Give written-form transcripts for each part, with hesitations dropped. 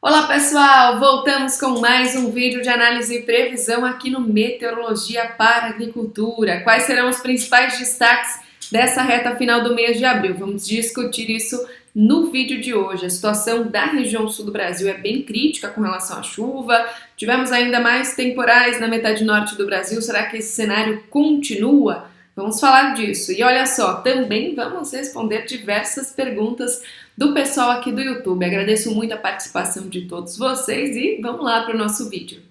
Olá pessoal, voltamos com mais um vídeo de análise e previsão aqui no Meteorologia para Agricultura. Quais serão os principais destaques dessa reta final do mês de abril? Vamos discutir isso no vídeo de hoje. A situação da região sul do Brasil é bem crítica com relação à chuva. Tivemos ainda mais temporais na metade norte do Brasil. Será que esse cenário continua? Vamos falar disso. E olha só, também vamos responder diversas perguntas do pessoal aqui do YouTube. Agradeço muito a participação de todos vocês e vamos lá para o nosso vídeo.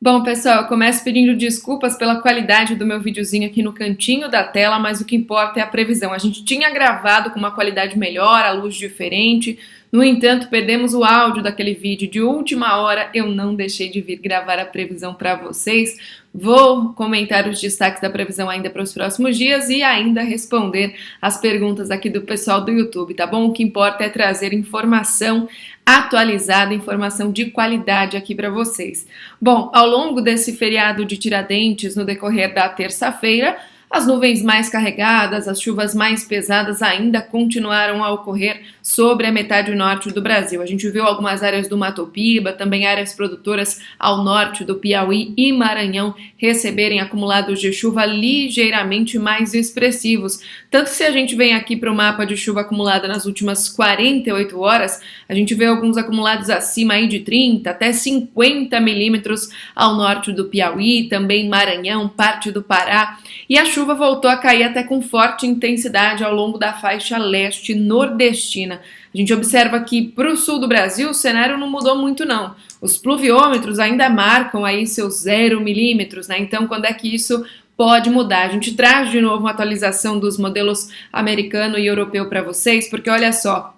Bom, pessoal, eu começo pedindo desculpas pela qualidade do meu videozinho aqui no cantinho da tela, mas o que importa é a previsão. A gente tinha gravado com uma qualidade melhor, a luz diferente. No entanto, perdemos o áudio daquele vídeo de última hora, eu não deixei de vir gravar a previsão para vocês. Vou comentar os destaques da previsão ainda para os próximos dias e ainda responder as perguntas aqui do pessoal do YouTube, tá bom? O que importa é trazer informação atualizada, informação de qualidade aqui para vocês. Bom, ao longo desse feriado de Tiradentes, no decorrer da terça-feira, as nuvens mais carregadas, as chuvas mais pesadas ainda continuaram a ocorrer sobre a metade norte do Brasil. A gente viu algumas áreas do Mato Piba, também áreas produtoras ao norte do Piauí e Maranhão receberem acumulados de chuva ligeiramente mais expressivos. Tanto que se a gente vem aqui para o mapa de chuva acumulada nas últimas 48 horas, a gente vê alguns acumulados acima aí de 30 até 50 milímetros ao norte do Piauí, também Maranhão, parte do Pará. E a chuva voltou a cair até com forte intensidade ao longo da faixa leste nordestina. A gente observa que para o sul do Brasil o cenário não mudou muito não. Os pluviômetros ainda marcam aí seus 0 milímetros, né? Então quando é que isso pode mudar? A gente traz de novo uma atualização dos modelos americano e europeu para vocês, porque olha só,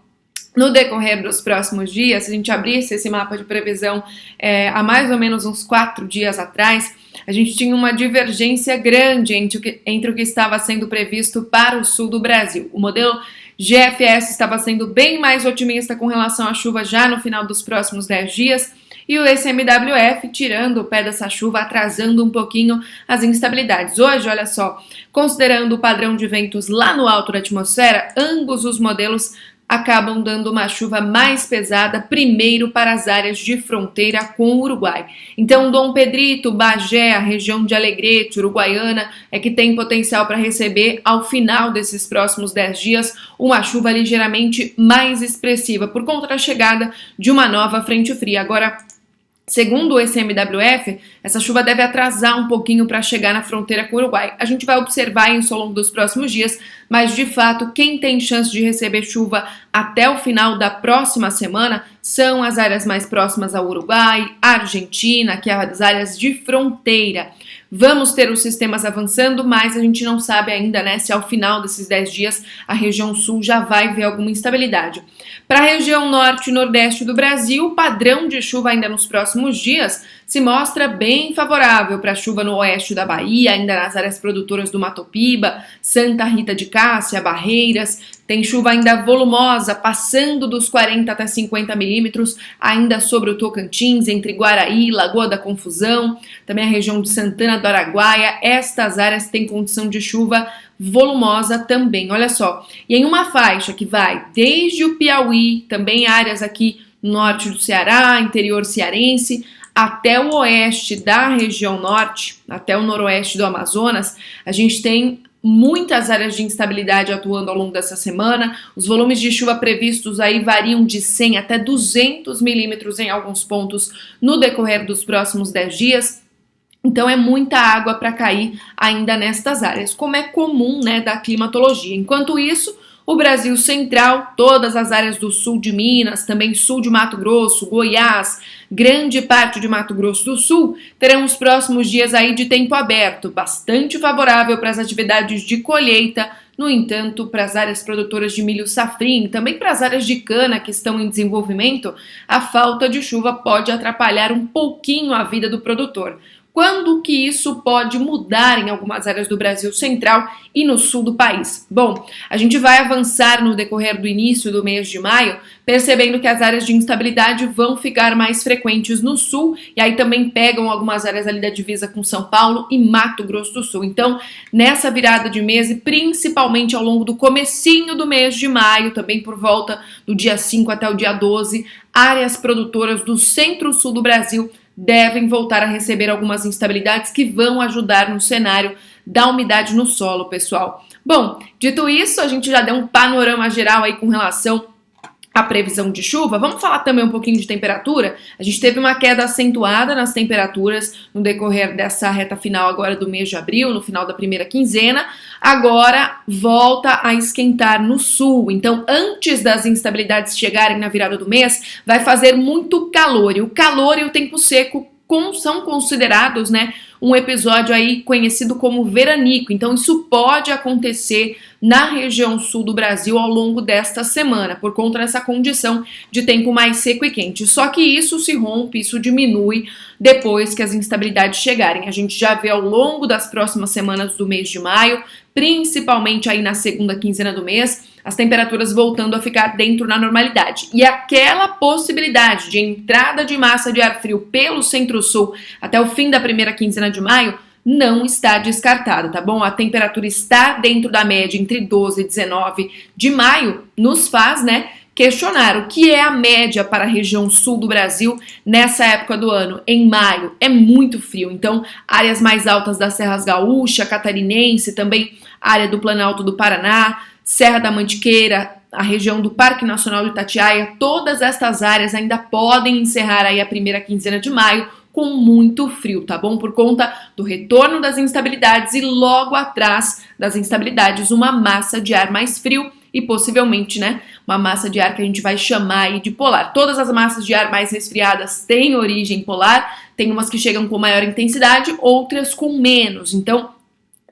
no decorrer dos próximos dias, se a gente abrisse esse mapa de previsão há mais ou menos uns 4 dias atrás, a gente tinha uma divergência grande entre o que estava sendo previsto para o sul do Brasil. O modelo GFS estava sendo bem mais otimista com relação à chuva já no final dos próximos 10 dias, e o SMWF tirando o pé dessa chuva, atrasando um pouquinho as instabilidades. Hoje, olha só, considerando o padrão de ventos lá no alto da atmosfera, ambos os modelos acabam dando uma chuva mais pesada primeiro para as áreas de fronteira com o Uruguai. Então, Dom Pedrito, Bagé, a região de Alegrete, Uruguaiana, é que tem potencial para receber, ao final desses próximos 10 dias, uma chuva ligeiramente mais expressiva, por conta da chegada de uma nova frente fria. Agora, segundo o SMWF, essa chuva deve atrasar um pouquinho para chegar na fronteira com o Uruguai. A gente vai observar isso ao longo dos próximos dias, mas de fato quem tem chance de receber chuva até o final da próxima semana são as áreas mais próximas ao Uruguai, Argentina, que é as áreas de fronteira. Vamos ter os sistemas avançando, mas a gente não sabe ainda, né, se ao final desses 10 dias a região sul já vai ver alguma instabilidade. Para a região norte e nordeste do Brasil, o padrão de chuva ainda nos próximos dias se mostra bem favorável para a chuva no oeste da Bahia, ainda nas áreas produtoras do Mato Piba, Santa Rita de Cássia, Barreiras. Tem chuva ainda volumosa, passando dos 40 até 50 milímetros, ainda sobre o Tocantins, entre Guaraí, Lagoa da Confusão, também a região de Santana do Araguaia. Estas áreas têm condição de chuva volumosa também, olha só. E em uma faixa que vai desde o Piauí, também áreas aqui no norte do Ceará, interior cearense, até o oeste da região norte, até o noroeste do Amazonas, a gente tem muitas áreas de instabilidade atuando ao longo dessa semana. Os volumes de chuva previstos aí variam de 100 até 200 milímetros em alguns pontos no decorrer dos próximos 10 dias. Então é muita água para cair ainda nestas áreas, como é comum, né, da climatologia. Enquanto isso, o Brasil Central, todas as áreas do sul de Minas, também sul de Mato Grosso, Goiás, grande parte de Mato Grosso do Sul, terão os próximos dias aí de tempo aberto, bastante favorável para as atividades de colheita. No entanto, para as áreas produtoras de milho safrinho, também para as áreas de cana que estão em desenvolvimento, a falta de chuva pode atrapalhar um pouquinho a vida do produtor. Quando que isso pode mudar em algumas áreas do Brasil central e no sul do país? Bom, a gente vai avançar no decorrer do início do mês de maio, percebendo que as áreas de instabilidade vão ficar mais frequentes no sul, e aí também pegam algumas áreas ali da divisa com São Paulo e Mato Grosso do Sul. Então, nessa virada de mês e principalmente ao longo do comecinho do mês de maio, também por volta do dia 5 até o dia 12, áreas produtoras do centro-sul do Brasil devem voltar a receber algumas instabilidades que vão ajudar no cenário da umidade no solo, pessoal. Bom, dito isso, a gente já deu um panorama geral aí com relação à previsão de chuva. Vamos falar também um pouquinho de temperatura. A gente teve uma queda acentuada nas temperaturas no decorrer dessa reta final agora do mês de abril, no final da primeira quinzena. Agora volta a esquentar no sul. Então, antes das instabilidades chegarem na virada do mês, vai fazer muito calor. E o calor e o tempo seco são considerados, um episódio aí conhecido como veranico. Então isso pode acontecer na região sul do Brasil ao longo desta semana, por conta dessa condição de tempo mais seco e quente. Só que isso se rompe, isso diminui depois que as instabilidades chegarem. A gente já vê ao longo das próximas semanas do mês de maio, principalmente aí na segunda quinzena do mês, as temperaturas voltando a ficar dentro da normalidade. E aquela possibilidade de entrada de massa de ar frio pelo centro-sul até o fim da primeira quinzena de maio não está descartada, tá bom? A temperatura está dentro da média entre 12 e 19 de maio, nos faz, questionar o que é a média para a região sul do Brasil nessa época do ano. Em maio é muito frio, então áreas mais altas das Serras Gaúcha, Catarinense, também área do Planalto do Paraná, Serra da Mantiqueira, a região do Parque Nacional do Itatiaia, todas estas áreas ainda podem encerrar aí a primeira quinzena de maio com muito frio, tá bom? Por conta do retorno das instabilidades e logo atrás das instabilidades uma massa de ar mais frio e possivelmente, uma massa de ar que a gente vai chamar aí de polar. Todas as massas de ar mais resfriadas têm origem polar, tem umas que chegam com maior intensidade, outras com menos. Então,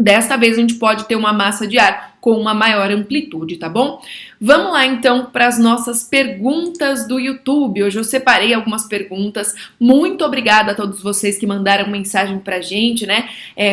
desta vez a gente pode ter uma massa de ar com uma maior amplitude, tá bom? Vamos lá então para as nossas perguntas do YouTube. Hoje eu separei algumas perguntas. Muito obrigada a todos vocês que mandaram mensagem pra gente,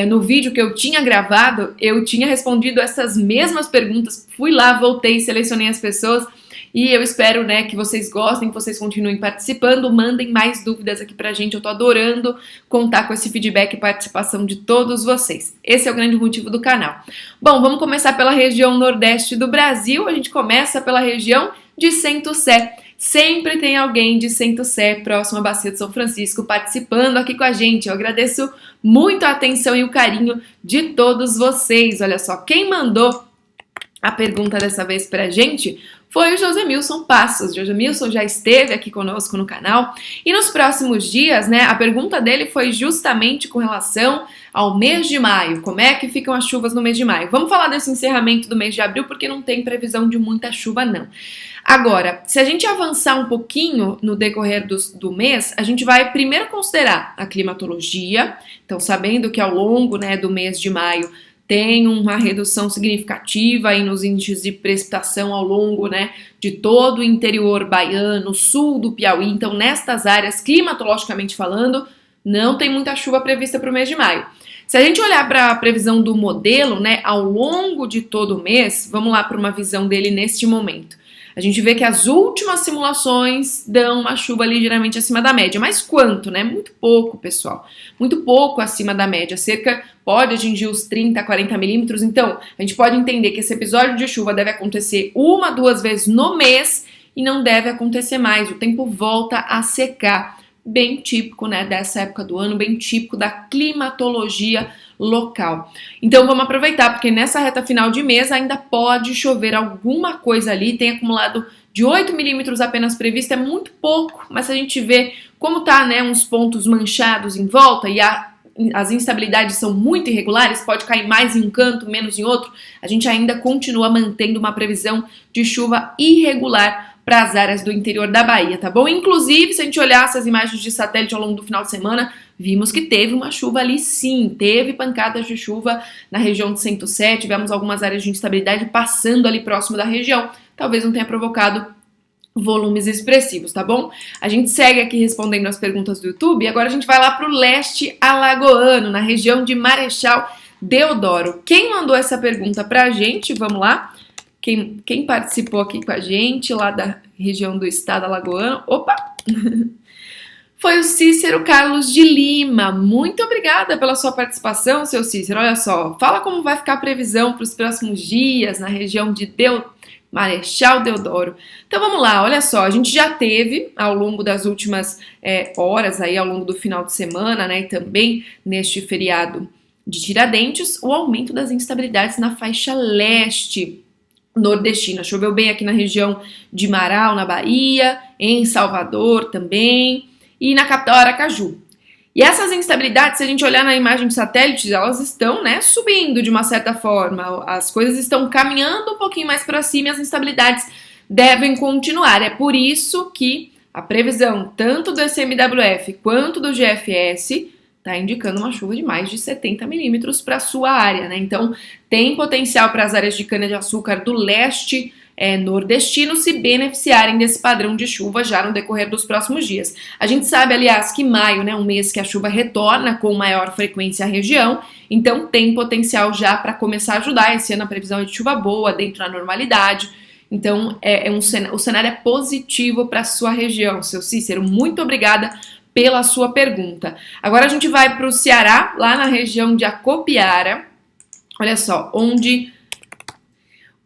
no vídeo que eu tinha gravado, eu tinha respondido essas mesmas perguntas. Fui lá, voltei, selecionei as pessoas. E eu espero, que vocês gostem, que vocês continuem participando, mandem mais dúvidas aqui pra gente, eu tô adorando contar com esse feedback e participação de todos vocês. Esse é o grande motivo do canal. Bom, vamos começar pela região nordeste do Brasil, a gente começa pela região de Centro-Sé. Sempre tem alguém de Centro-Sé, próximo à Bacia de São Francisco, participando aqui com a gente. Eu agradeço muito a atenção e o carinho de todos vocês. Olha só, quem mandou a pergunta dessa vez pra gente foi o Josemilson Passos. Josemilson já esteve aqui conosco no canal e nos próximos dias, a pergunta dele foi justamente com relação ao mês de maio. Como é que ficam as chuvas no mês de maio? Vamos falar desse encerramento do mês de abril porque não tem previsão de muita chuva não. Agora, se a gente avançar um pouquinho no decorrer do mês, a gente vai primeiro considerar a climatologia. Então, sabendo que ao longo do mês de maio tem uma redução significativa aí nos índices de precipitação ao longo, de todo o interior baiano, sul do Piauí. Então, nestas áreas, climatologicamente falando, não tem muita chuva prevista para o mês de maio. Se a gente olhar para a previsão do modelo, ao longo de todo o mês, vamos lá para uma visão dele neste momento. A gente vê que as últimas simulações dão uma chuva ligeiramente acima da média. Mas quanto, Muito pouco, pessoal. Muito pouco acima da média. Pode atingir os 30, 40 milímetros. Então, a gente pode entender que esse episódio de chuva deve acontecer 1, 2 vezes no mês e não deve acontecer mais. O tempo volta a secar. Bem típico, dessa época do ano, bem típico da climatologia local. Então vamos aproveitar, porque nessa reta final de mês ainda pode chover alguma coisa ali, tem acumulado de 8 milímetros apenas previsto, é muito pouco, mas se a gente vê como tá, uns pontos manchados em volta e as instabilidades são muito irregulares, pode cair mais em um canto, menos em outro, a gente ainda continua mantendo uma previsão de chuva irregular para as áreas do interior da Bahia, tá bom? Inclusive, se a gente olhasse as imagens de satélite ao longo do final de semana, vimos que teve uma chuva ali sim, teve pancadas de chuva na região de Centro-Sé, tivemos algumas áreas de instabilidade passando ali próximo da região, talvez não tenha provocado volumes expressivos, tá bom? A gente segue aqui respondendo as perguntas do YouTube e agora a gente vai lá para o leste alagoano, na região de Marechal Deodoro. Quem mandou essa pergunta pra gente? Vamos lá. Quem participou aqui com a gente lá da região do estado alagoano? Opa! Foi o Cícero Carlos de Lima. Muito obrigada pela sua participação, seu Cícero. Olha só, fala como vai ficar a previsão para os próximos dias na região de Marechal Deodoro. Então vamos lá, olha só, a gente já teve ao longo das últimas horas, aí ao longo do final de semana, né, e também neste feriado de Tiradentes, o aumento das instabilidades na faixa leste nordestina. Choveu bem aqui na região de Marau, na Bahia, em Salvador também, e na capital Aracaju. E essas instabilidades, se a gente olhar na imagem de satélite, elas estão, né, subindo de uma certa forma. As coisas estão caminhando um pouquinho mais para cima e as instabilidades devem continuar. É por isso que a previsão tanto do ICMWF quanto do GFS está indicando uma chuva de mais de 70 milímetros para a sua área, né? Então, tem potencial para as áreas de cana-de-açúcar do leste nordestino se beneficiarem desse padrão de chuva já no decorrer dos próximos dias. A gente sabe, aliás, que maio, né, um mês que a chuva retorna com maior frequência à região, então tem potencial já para começar a ajudar. Esse ano a previsão é de chuva boa, dentro da normalidade, então o cenário é positivo para a sua região, seu Cícero. Muito obrigada pela sua pergunta. Agora a gente vai para o Ceará, lá na região de Acopiara, olha só, onde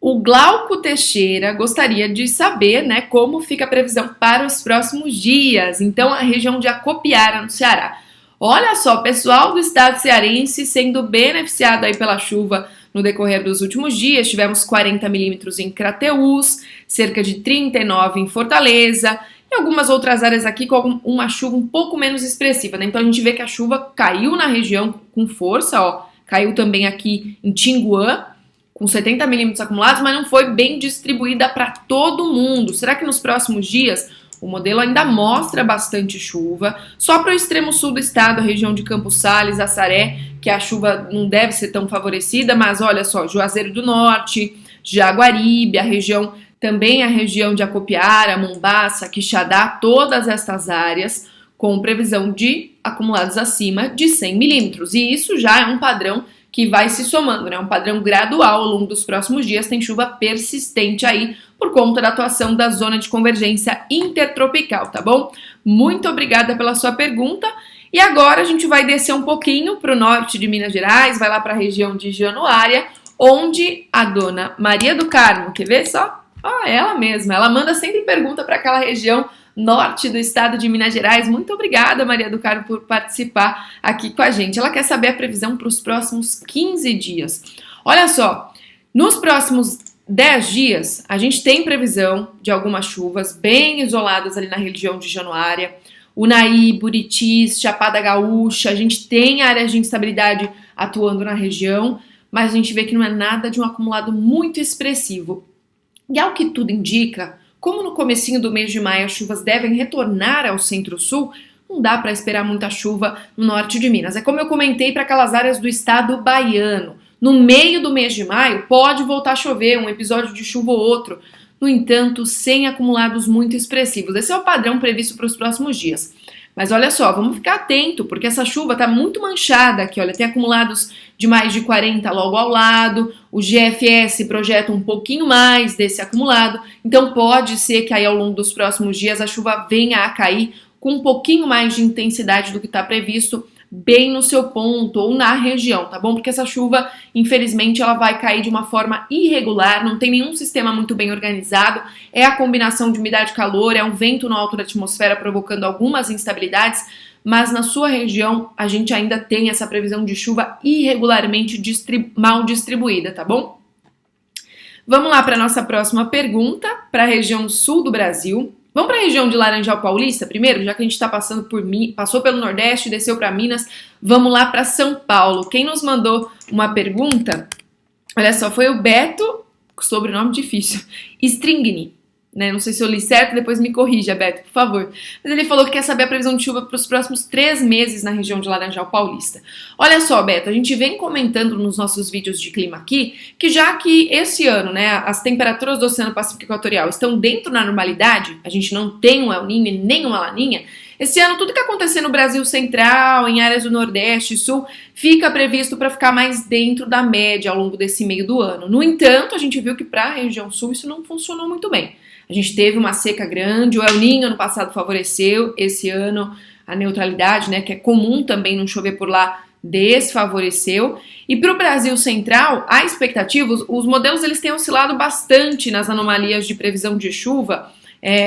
o Glauco Teixeira gostaria de saber, né, como fica a previsão para os próximos dias. Então, a região de Acopiara, no Ceará. Olha só, pessoal do estado cearense sendo beneficiado aí pela chuva no decorrer dos últimos dias. Tivemos 40 milímetros em Crateús, cerca de 39 em Fortaleza, e algumas outras áreas aqui com uma chuva um pouco menos expressiva, né? Então, a gente vê que a chuva caiu na região com força, ó. Caiu também aqui em Tinguã, com 70 milímetros acumulados, mas não foi bem distribuída para todo mundo. Será que nos próximos dias o modelo ainda mostra bastante chuva? Só para o extremo sul do estado, a região de Campos Sales, Assaré, que a chuva não deve ser tão favorecida, mas olha só, Juazeiro do Norte, Jaguaribe, também a região de Acopiara, Mombaça, Quixadá, todas estas áreas com previsão de acumulados acima de 100 milímetros. E isso já é um padrão que vai se somando, né? Um padrão gradual ao longo dos próximos dias. Tem chuva persistente aí por conta da atuação da zona de convergência intertropical, tá bom? Muito obrigada pela sua pergunta. E agora a gente vai descer um pouquinho para o norte de Minas Gerais, vai lá para a região de Januária, onde a dona Maria do Carmo, quer ver só? Ela mesma, ela manda sempre pergunta para aquela região norte do estado de Minas Gerais. Muito obrigada, Maria do Carmo, por participar aqui com a gente. Ela quer saber a previsão para os próximos 15 dias. Olha só, nos próximos 10 dias, a gente tem previsão de algumas chuvas bem isoladas ali na região de Januária, Unai, Buritis, Chapada Gaúcha. A gente tem áreas de instabilidade atuando na região, mas a gente vê que não é nada de um acumulado muito expressivo. E ao que tudo indica, como no comecinho do mês de maio as chuvas devem retornar ao centro-sul, não dá para esperar muita chuva no norte de Minas. É como eu comentei para aquelas áreas do estado baiano. No meio do mês de maio pode voltar a chover, um episódio de chuva ou outro. No entanto, sem acumulados muito expressivos. Esse é o padrão previsto para os próximos dias. Mas olha só, vamos ficar atento, porque essa chuva está muito manchada aqui, olha, tem acumulados de mais de 40 logo ao lado, o GFS projeta um pouquinho mais desse acumulado, então pode ser que aí ao longo dos próximos dias a chuva venha a cair com um pouquinho mais de intensidade do que está previsto, bem no seu ponto ou na região, tá bom? Porque essa chuva, infelizmente, ela vai cair de uma forma irregular, não tem nenhum sistema muito bem organizado, é a combinação de umidade e calor, é um vento no alto da atmosfera provocando algumas instabilidades, mas na sua região a gente ainda tem essa previsão de chuva irregularmente mal distribuída, tá bom? Vamos lá para a nossa próxima pergunta, para a região sul do Brasil. Vamos para a região de Laranjal Paulista primeiro, já que a gente está passou pelo Nordeste, desceu para Minas, vamos lá para São Paulo. Quem nos mandou uma pergunta, olha só, foi o Beto, sobrenome difícil, Stringni. né? Não sei se eu li certo, depois me corrija, Beto, por favor. Mas ele falou que quer saber a previsão de chuva para os próximos 3 meses na região de Laranjal Paulista. Olha só, Beto, a gente vem comentando nos nossos vídeos de clima aqui que já que esse ano, né, as temperaturas do Oceano Pacífico Equatorial estão dentro da normalidade, a gente não tem um El Niño e nem uma Laninha, esse ano tudo que acontecer no Brasil Central, em áreas do Nordeste e Sul, fica previsto para ficar mais dentro da média ao longo desse meio do ano. No entanto, a gente viu que para a região Sul isso não funcionou muito bem. A gente teve uma seca grande, o El Niño ano passado favoreceu, esse ano a neutralidade, né, que é comum também não chover por lá, desfavoreceu. E para o Brasil Central, a expectativa, os modelos eles têm oscilado bastante nas anomalias de previsão de chuva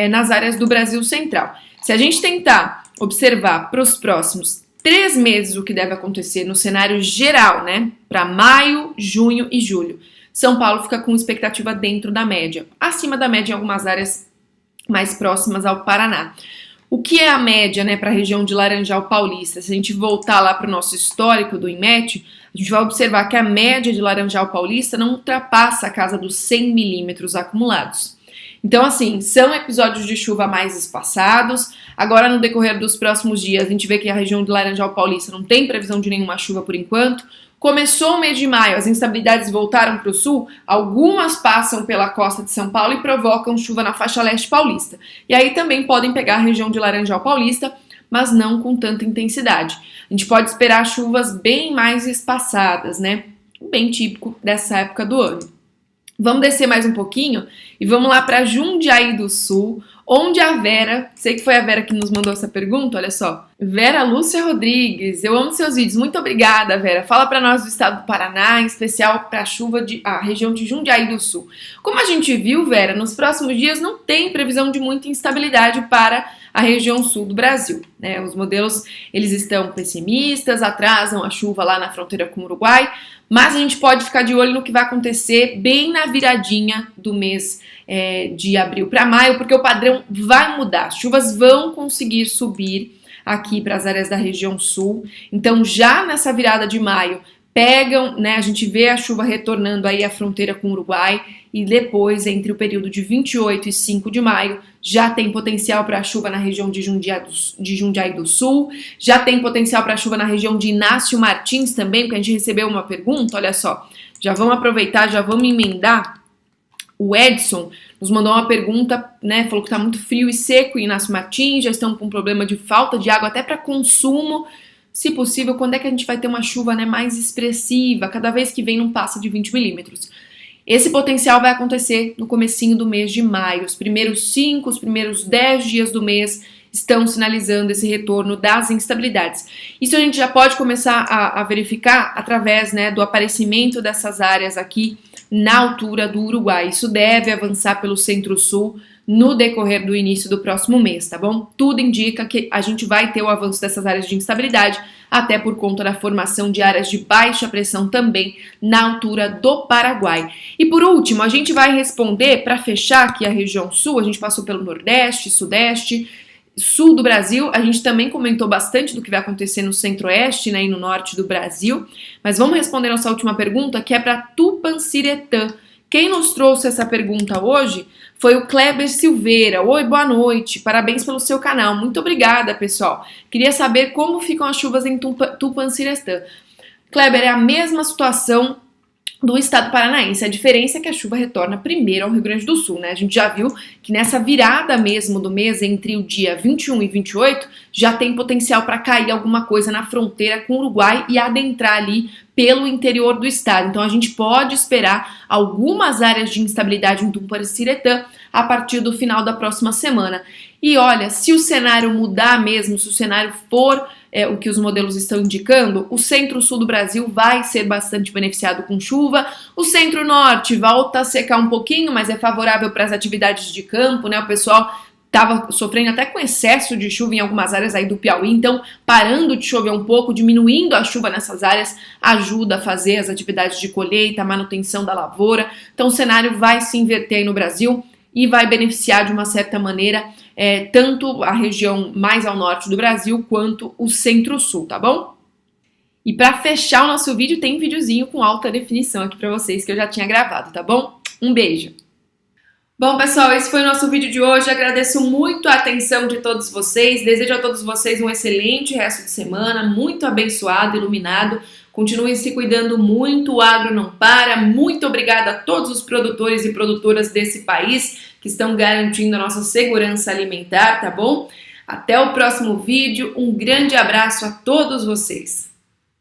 nas áreas do Brasil Central. Se a gente tentar observar para os próximos 3 meses o que deve acontecer no cenário geral, né, para maio, junho e julho, São Paulo fica com expectativa dentro da média, acima da média em algumas áreas mais próximas ao Paraná. O que é a média, né, para a região de Laranjal Paulista? Se a gente voltar lá para o nosso histórico do IMET, a gente vai observar que a média de Laranjal Paulista não ultrapassa a casa dos 100 milímetros acumulados. Então, assim, são episódios de chuva mais espaçados. Agora, no decorrer dos próximos dias, a gente vê que a região de Laranjal Paulista não tem previsão de nenhuma chuva por enquanto. Começou o mês de maio, as instabilidades voltaram para o sul, algumas passam pela costa de São Paulo e provocam chuva na faixa leste paulista. E aí também podem pegar a região de Laranjal Paulista, mas não com tanta intensidade. A gente pode esperar chuvas bem mais espaçadas, né? Bem típico dessa época do ano. Vamos descer mais um pouquinho e vamos lá para Jundiaí do Sul, onde a Vera, sei que foi a Vera que nos mandou essa pergunta, olha só. Vera Lúcia Rodrigues, eu amo seus vídeos, muito obrigada, Vera. Fala para nós do estado do Paraná, em especial para a região de Jundiaí do Sul. Como a gente viu, Vera, nos próximos dias não tem previsão de muita instabilidade para a região sul do Brasil, né? Os modelos, eles estão pessimistas, atrasam a chuva lá na fronteira com o Uruguai, mas a gente pode ficar de olho no que vai acontecer bem na viradinha do mês de abril para maio, porque o padrão vai mudar, as chuvas vão conseguir subir aqui para as áreas da região sul, então já nessa virada de maio, pegam, né, a gente vê a chuva retornando aí à fronteira com o Uruguai e depois, entre o período de 28 e 5 de maio, já tem potencial para chuva na região de Jundiaí do Sul, já tem potencial para chuva na região de Inácio Martins também, porque a gente recebeu uma pergunta, olha só, já vamos aproveitar, já vamos emendar. O Edson nos mandou uma pergunta, né, falou que está muito frio e seco em Inácio Martins, já estão com problema de falta de água até para consumo. Se possível, quando é que a gente vai ter uma chuva, né, mais expressiva? Cada vez que vem não passa de 20 milímetros. Esse potencial vai acontecer no comecinho do mês de maio. Os primeiros 5, os primeiros 10 dias do mês estão sinalizando esse retorno das instabilidades. Isso a gente já pode começar a verificar através, né, do aparecimento dessas áreas aqui na altura do Uruguai. Isso deve avançar pelo centro-sul no decorrer do início do próximo mês, tá bom? Tudo indica que a gente vai ter o avanço dessas áreas de instabilidade, até por conta da formação de áreas de baixa pressão também na altura do Paraguai. E por último, a gente vai responder, para fechar aqui a região sul, a gente passou pelo Nordeste, Sudeste, Sul do Brasil, a gente também comentou bastante do que vai acontecer no Centro-Oeste, né, e no Norte do Brasil, mas vamos responder nossa última pergunta, que é para Tupanciretã. Quem nos trouxe essa pergunta hoje foi o Kleber Silveira. Oi, boa noite, parabéns pelo seu canal. Muito obrigada, pessoal. Queria saber como ficam as chuvas em Tupanciretã. Kleber, é a mesma situação do estado paranaense. A diferença é que a chuva retorna primeiro ao Rio Grande do Sul, né? A gente já viu que nessa virada mesmo do mês, entre o dia 21 e 28, já tem potencial para cair alguma coisa na fronteira com o Uruguai e adentrar ali pelo interior do estado. Então a gente pode esperar algumas áreas de instabilidade em Tupanciretã a partir do final da próxima semana. E olha, se o cenário mudar mesmo, se o cenário for o que os modelos estão indicando, o centro-sul do Brasil vai ser bastante beneficiado com chuva, o centro-norte volta a secar um pouquinho, mas é favorável para as atividades de campo, né? O pessoal estava sofrendo até com excesso de chuva em algumas áreas aí do Piauí, então parando de chover um pouco, diminuindo a chuva nessas áreas, ajuda a fazer as atividades de colheita, manutenção da lavoura. Então o cenário vai se inverter aí no Brasil e vai beneficiar de uma certa maneira tanto a região mais ao norte do Brasil quanto o centro-sul, tá bom? E para fechar o nosso vídeo, tem um videozinho com alta definição aqui para vocês que eu já tinha gravado, tá bom? Um beijo! Bom, pessoal, esse foi o nosso vídeo de hoje. Agradeço muito a atenção de todos vocês. Desejo a todos vocês um excelente resto de semana, muito abençoado, iluminado. Continuem se cuidando muito, o agro não para. Muito obrigada a todos os produtores e produtoras desse país que estão garantindo a nossa segurança alimentar, tá bom? Até o próximo vídeo. Um grande abraço a todos vocês.